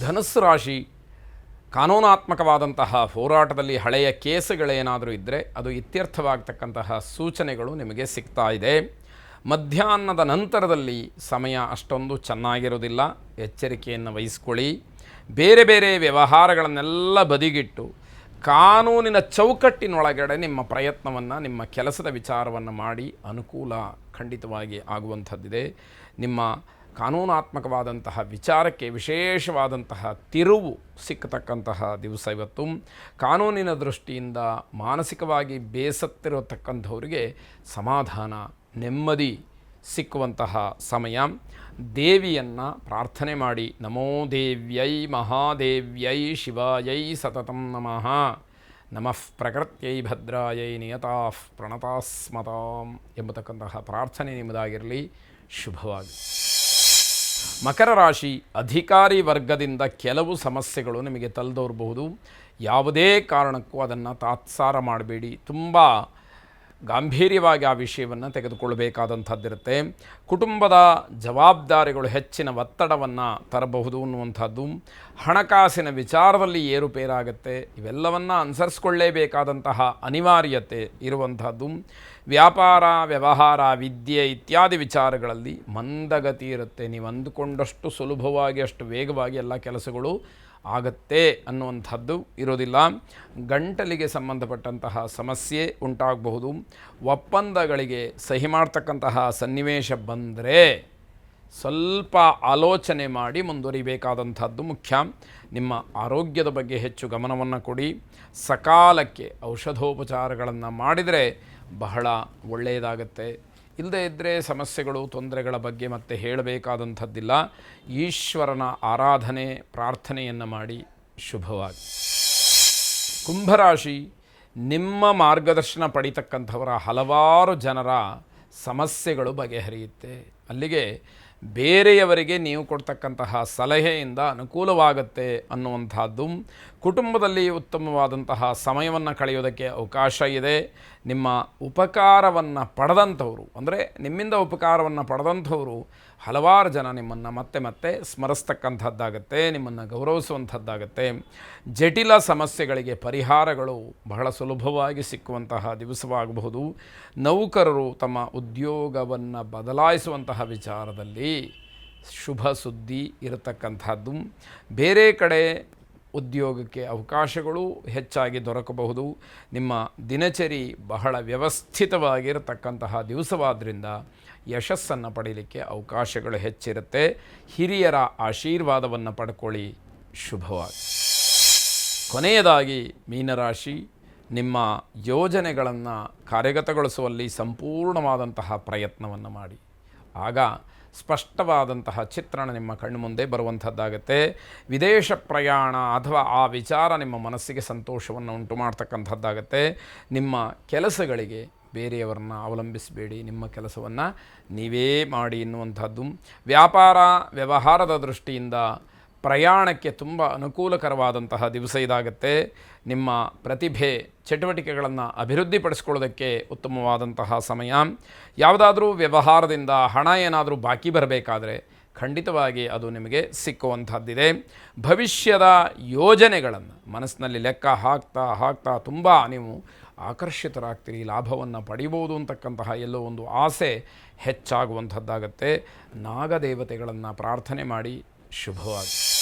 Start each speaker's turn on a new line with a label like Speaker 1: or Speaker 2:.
Speaker 1: ಧನುಸ್ಸು ರಾಶಿ ಕಾನೂನಾತ್ಮಕವಾದಂತಹ ಹೋರಾಟದಲ್ಲಿ ಹಳೆಯ ಕೇಸುಗಳೇನಾದರೂ ಇದ್ದರೆ ಅದು ಇತ್ಯರ್ಥವಾಗ್ತಕ್ಕಂತಹ ಸೂಚನೆಗಳು ನಿಮಗೆ ಸಿಗ್ತಾ ಇದೆ. ಮಧ್ಯಾಹ್ನದ ನಂತರದಲ್ಲಿ ಸಮಯ ಅಷ್ಟೊಂದು ಚೆನ್ನಾಗಿರೋದಿಲ್ಲ, ಎಚ್ಚರಿಕೆಯನ್ನು ವಹಿಸ್ಕೊಳ್ಳಿ. ಬೇರೆ ಬೇರೆ ವ್ಯವಹಾರಗಳನ್ನೆಲ್ಲ ಬದಿಗಿಟ್ಟು ಕಾನೂನಿನ ಚೌಕಟ್ಟಿನೊಳಗಡೆ ನಿಮ್ಮ ಪ್ರಯತ್ನವನ್ನು, ನಿಮ್ಮ ಕೆಲಸದ ವಿಚಾರವನ್ನು ಮಾಡಿ ಅನುಕೂಲ ಖಂಡಿತವಾಗಿ ಆಗುವಂಥದ್ದಿದೆ. ನಿಮ್ಮ ಕಾನೂನಾತ್ಮಕವಾದಂತಹ ವಿಚಾರಕ್ಕೆ ವಿಶೇಷವಾದಂತಹ ತಿರುವು ಸಿಕ್ಕತಕ್ಕಂತಹ ದಿವಸ ಇವತ್ತು. ಕಾನೂನಿನ ದೃಷ್ಟಿಯಿಂದ ಮಾನಸಿಕವಾಗಿ ಬೇಸತ್ತಿರತಕ್ಕಂಥವರಿಗೆ ಸಮಾಧಾನ, ನೆಮ್ಮದಿ ಸಿಕ್ಕುವಂತಹ ಸಮಯ. ದೇವಿಯನ್ನು ಪ್ರಾರ್ಥನೆ ಮಾಡಿ. ನಮೋ ದೇವ್ಯೈ ಮಹಾದೇವ್ಯೈ ಶಿವಾಯೈ ಸತತಂ ನಮಃ. ನಮಃ ಪ್ರಕೃತ್ಯೈ ಭದ್ರಾಯೈ ನಿಯತಾಃ ಪ್ರಣತಾಸ್ಮತಾಂ ಎಂಬತಕ್ಕಂತಹ ಪ್ರಾರ್ಥನೆ ನಿಮ್ಮದಾಗಿರಲಿ. ಶುಭವಾಗಿ. ಮಕರ ರಾಶಿ, ಅಧಿಕಾರಿ ವರ್ಗದಿಂದ ಕೆಲವು ಸಮಸ್ಯೆಗಳು ನಿಮಗೆ ತಲೆದೋರಬಹುದು. ಯಾವುದೇ ಕಾರಣಕ್ಕೂ ಅದನ್ನು ತಾತ್ಸಾರ ಮಾಡಬೇಡಿ. ತುಂಬ ಗಾಂಭೀರ್ಯವಾಗಿ ಆ ವಿಷಯವನ್ನು ತೆಗೆದುಕೊಳ್ಳಬೇಕಾದಂಥದ್ದಿರುತ್ತೆ. ಕುಟುಂಬದ ಜವಾಬ್ದಾರಿಗಳು ಹೆಚ್ಚಿನ ಒತ್ತಡವನ್ನು ತರಬಹುದು ಅನ್ನುವಂಥದ್ದು. ಹಣಕಾಸಿನ ವಿಚಾರದಲ್ಲಿ ಏರುಪೇರಾಗುತ್ತೆ. ಇವೆಲ್ಲವನ್ನು ಅನುಸರಿಸ್ಕೊಳ್ಳೇಬೇಕಾದಂತಹ ಅನಿವಾರ್ಯತೆ ಇರುವಂಥದ್ದು. ವ್ಯಾಪಾರ, ವ್ಯವಹಾರ, ವಿದ್ಯೆ ಇತ್ಯಾದಿ ವಿಚಾರಗಳಲ್ಲಿ ಮಂದಗತಿ ಇರುತ್ತೆ. ನೀವು ಅಂದುಕೊಂಡಷ್ಟು ಸುಲಭವಾಗಿ, ಅಷ್ಟು ವೇಗವಾಗಿ ಎಲ್ಲ ಕೆಲಸಗಳು ಆಗತ್ತೆ ಅನ್ನುವಂಥದ್ದು ಇರೋದಿಲ್ಲ. ಗಂಟಲಿಗೆ ಸಂಬಂಧಪಟ್ಟಂತಹ ಸಮಸ್ಯೆ ಉಂಟಾಗಬಹುದು. ಒಪ್ಪಂದಗಳಿಗೆ ಸಹಿ ಮಾಡ್ತಕ್ಕಂತಹ ಸನ್ನಿವೇಶ ಬಂದರೆ ಸ್ವಲ್ಪ ಆಲೋಚನೆ ಮಾಡಿ ಮುಂದುವರಿಬೇಕಾದಂಥದ್ದು ಮುಖ್ಯ. ನಿಮ್ಮ ಆರೋಗ್ಯದ ಬಗ್ಗೆ ಹೆಚ್ಚು ಗಮನವನ್ನು ಕೊಡಿ. ಸಕಾಲಕ್ಕೆ ಔಷಧೋಪಚಾರಗಳನ್ನು ಮಾಡಿದರೆ ಬಹಳ ಒಳ್ಳೆಯದಾಗತ್ತೆ. ಇಲ್ಲದೇ ಇದ್ದರೆ ಸಮಸ್ಯೆಗಳು, ತೊಂದರೆಗಳ ಬಗ್ಗೆ ಮತ್ತೆ ಹೇಳಬೇಕಾದಂಥದ್ದಿಲ್ಲ. ಈಶ್ವರನ ಆರಾಧನೆ, ಪ್ರಾರ್ಥನೆಯನ್ನು ಮಾಡಿ. ಶುಭವಾಗಿ. ಕುಂಭರಾಶಿ, ನಿಮ್ಮ ಮಾರ್ಗದರ್ಶನ ಪಡಿತಕ್ಕಂಥವರ ಹಲವಾರು ಜನರ ಸಮಸ್ಯೆಗಳು ಬಗೆಹರಿಯುತ್ತೆ. ಅಲ್ಲಿಗೆ ಬೇರೆಯವರಿಗೆ ನೀವು ಕೊಡ್ತಕ್ಕಂತಹ ಸಲಹೆಯಿಂದ ಅನುಕೂಲವಾಗುತ್ತೆ ಅನ್ನುವಂಥದ್ದು. ಕುಟುಂಬದಲ್ಲಿ ಉತ್ತಮವಾದಂತಹ ಸಮಯವನ್ನು ಕಳೆಯೋದಕ್ಕೆ ಅವಕಾಶ ಇದೆ. ನಿಮ್ಮ ಉಪಕಾರವನ್ನು ಪಡೆದಂಥವರು, ಅಂದರೆ ನಿಮ್ಮಿಂದ ಉಪಕಾರವನ್ನು ಪಡೆದಂಥವರು ಹಲವಾರು ಜನ ನಿಮ್ಮನ್ನು ಮತ್ತೆ ಮತ್ತೆ ಸ್ಮರಿಸ್ತಕ್ಕಂಥದ್ದಾಗತ್ತೆ, ನಿಮ್ಮನ್ನು ಗೌರವಿಸುವಂಥದ್ದಾಗತ್ತೆ. ಜಟಿಲ ಸಮಸ್ಯೆಗಳಿಗೆ ಪರಿಹಾರಗಳು ಬಹಳ ಸುಲಭವಾಗಿ ಸಿಕ್ಕುವಂತಹ ದಿವಸವಾಗಬಹುದು. ನೌಕರರು ತಮ್ಮ ಉದ್ಯೋಗವನ್ನು ಬದಲಾಯಿಸುವಂತಹ ವಿಚಾರದಲ್ಲಿ ಶುಭ ಸುದ್ದಿ ಇರತಕ್ಕಂಥದ್ದು. ಬೇರೆ ಕಡೆ ಉದ್ಯೋಗಕ್ಕೆ ಅವಕಾಶಗಳು ಹೆಚ್ಚಾಗಿ ದೊರಕಬಹುದು. ನಿಮ್ಮ ದಿನಚರಿ ಬಹಳ ವ್ಯವಸ್ಥಿತವಾಗಿರತಕ್ಕಂತಹ ದಿವಸವಾದ್ದರಿಂದ ಯಶಸ್ಸನ್ನು ಪಡೀಲಿಕ್ಕೆ ಅವಕಾಶಗಳು ಹೆಚ್ಚಿರುತ್ತೆ. ಹಿರಿಯರ ಆಶೀರ್ವಾದವನ್ನು ಪಡ್ಕೊಳ್ಳಿ. ಶುಭವಾಗಿ. ಕೊನೆಯದಾಗಿ ಮೀನರಾಶಿ, ನಿಮ್ಮ ಯೋಜನೆಗಳನ್ನು ಕಾರ್ಯಗತಗೊಳಿಸುವಲ್ಲಿ ಸಂಪೂರ್ಣವಾದಂತಹ ಪ್ರಯತ್ನವನ್ನು ಮಾಡಿ. ಆಗ ಸ್ಪಷ್ಟವಾದಂತಹ ಚಿತ್ರಣ ನಿಮ್ಮ ಕಣ್ಣು ಮುಂದೆ ಬರುವಂಥದ್ದಾಗತ್ತೆ. ವಿದೇಶ ಪ್ರಯಾಣ ಅಥವಾ ಆ ವಿಚಾರ ನಿಮ್ಮ ಮನಸ್ಸಿಗೆ ಸಂತೋಷವನ್ನು ಉಂಟು ಮಾಡ್ತಕ್ಕಂಥದ್ದಾಗತ್ತೆ. ನಿಮ್ಮ ಕೆಲಸಗಳಿಗೆ ಬೇರೆಯವರನ್ನು ಅವಲಂಬಿಸಬೇಡಿ, ನಿಮ್ಮ ಕೆಲಸವನ್ನು ನೀವೇ ಮಾಡಿ ಎನ್ನುವಂಥದ್ದು. ವ್ಯಾಪಾರ ವ್ಯವಹಾರದ ದೃಷ್ಟಿಯಿಂದ ಪ್ರಯಾಣಕ್ಕೆ ತುಂಬ ಅನುಕೂಲಕರವಾದಂತಹ ದಿವಸ ಇದಾಗುತ್ತೆ. ನಿಮ್ಮ ಪ್ರತಿಭೆ, ಚಟುವಟಿಕೆಗಳನ್ನು ಅಭಿವೃದ್ಧಿಪಡಿಸ್ಕೊಳ್ಳೋದಕ್ಕೆ ಉತ್ತಮವಾದಂತಹ ಸಮಯ. ಯಾವುದಾದ್ರೂ ವ್ಯವಹಾರದಿಂದ ಹಣ ಏನಾದರೂ ಬಾಕಿ ಬರಬೇಕಾದ್ರೆ ಖಂಡಿತವಾಗಿ ಅದು ನಿಮಗೆ ಸಿಕ್ಕುವಂಥದ್ದಿದೆ. ಭವಿಷ್ಯದ ಯೋಜನೆಗಳನ್ನು ಮನಸ್ಸಿನಲ್ಲಿ ಲೆಕ್ಕ ಹಾಕ್ತಾ ತುಂಬ ನೀವು ಆಕರ್ಷಿತರಾಗ್ತೀರಿ, ಲಾಭವನ್ನು ಪಡಿಬೋದು ಅಂತಕ್ಕಂತಹ ಎಲ್ಲೋ ಒಂದು ಆಸೆ ಹೆಚ್ಚಾಗುವಂಥದ್ದಾಗತ್ತೆ. ನಾಗದೇವತೆಗಳನ್ನು ಪ್ರಾರ್ಥನೆ ಮಾಡಿ. ಶುಭವಾಗಿ.